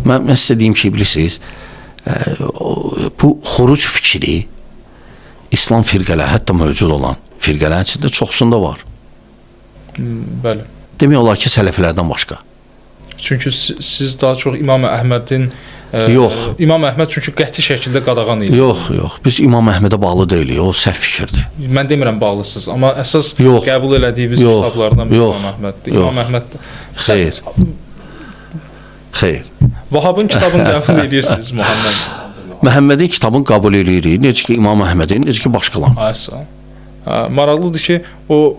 Mən sizə deyim ki, bilirsiniz, bu xuruc fikri İslam firqələri, hətta mövcud olan firqələrin içində çoxsunda var. Bəli. Demək olar ki, sələfilərdən başqa. Çünki siz daha çox İmam Əhmədin Yox. İmam Əhməd çünki qəti şəkildə qadağan idi. Yox. Biz İmam Əhmədə bağlı deyilik, o səhv fikirdir. Mən demirəm bağlısınız, amma əsas Yox. qəbul elədiyiniz kitablardan biri Yox. İmam Əhməddir. Yox. İmam Əhməd Xeyr. Xeyr. Vahabın kitabını qəbul edirsiniz Muhammed. Məhəmmədin kitabını qəbul edirik, necə ki İmam Əhmədin, necə ki başqalarının. Aysa. Maraqlıdır ki, o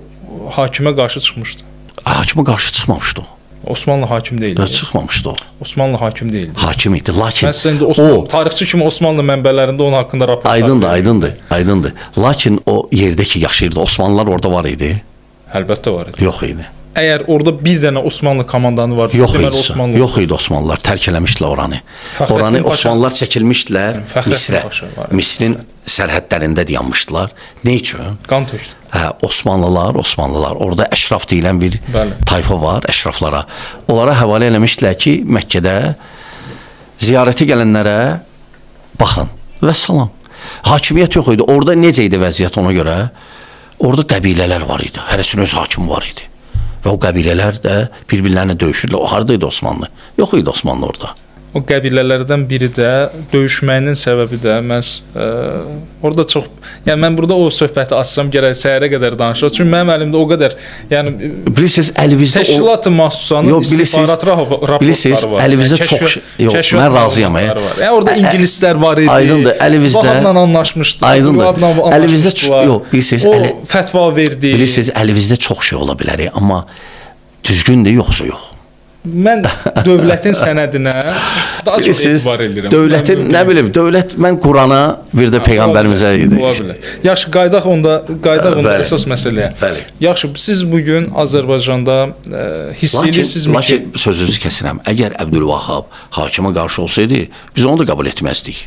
hakimə qarşı çıxmışdı. Hakimə qarşı çıxmamışdı o. Osmanlı hakim deyildi. Çıxmamışdı o. Osmanlı hakim deyildi. Hakim idi, lakin Mən sizə indi Osmanlı tarixçi kimi Osmanlı mənbələrində onun haqqında rapor aydındır. Lakin o yerdə ki yaşayırdı, Osmanlılar orada var idi. Əlbəttə var idi. Yox idi. Əgər orada bir dənə Osmanlı komandanı varsa, deməli Osmanlı. Yox idi Osmanlılar, tərk eləmişdilər oranı. Oranı Osmanlılar çəkilmişdilər Misrə. Misrin sərhədlərində dayanmışdılar. Nə üçün? Qan tökdü. Osmanlılar orada əşraf deyilən bir tayfa var, əşraflara. Onlara həvalə eləmişdilər ki, Məkkədə ziyarətə gələnlərə baxın və salam. Hakimiyyət yox idi. Orada necə idi vəziyyət ona görə? Orada qəbilələr var idi. Hərəsinin öz hakimi var idi. Və o qəbilələr də bir-birlərinə döyüşürlər. O haradaydı Osmanlı? Yox idi Osmanlı orada. O qəbilələrdən biri də döyüşməyinin səbəbi də məhz orada çox, yəni mən burada o söhbəti açsam gərək səhərə qədər danışaq. Çünki mənim əlimdə o qədər, yəni bilirsiniz, əlinizdə Təşkilat-ı Mahsusanın istihbarat raportları var. Bilirsiniz, əlinizdə çox yox, mən razıyam. Yəni orada ingilislər var idi. Aydındır, əlinizdə Vahabla anlaşmışdı. Aydındır. Əlinizdə yox, bilirsiniz, o fətva verdi. Bilirsiniz, əlinizdə çox şey ola bilər, amma düzgündür yoxsa yox. Mən dövlətin sənədinə daha çox etibar edirəm. Dövlətin, nə bilim, dövlət, mən Qurana, bir də Peyğəmbərimizə idi. Yaxşı, qaydaq onda əsas məsələyə. Yaxşı, siz bugün Azərbaycanda hiss edirsinizmi ki... Lakin sözünüzü kəsirəm, əgər Əbdülvahab hakimə qarşı olsaydı, biz onu da qəbul etməzdik.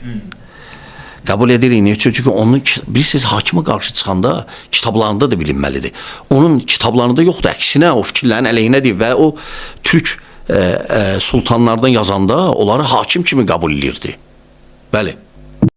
Qəbul edirik, niyə? Çünki onun, bilirsiniz, hakimə qarşı çıxanda kitablarında da bilinməlidir. Onun kitablarında yoxdur, əksinə o fikirlərin əleyhinədir və o türk sultanlardan yazanda onları hakim kimi qəbul edirdi. Bəli.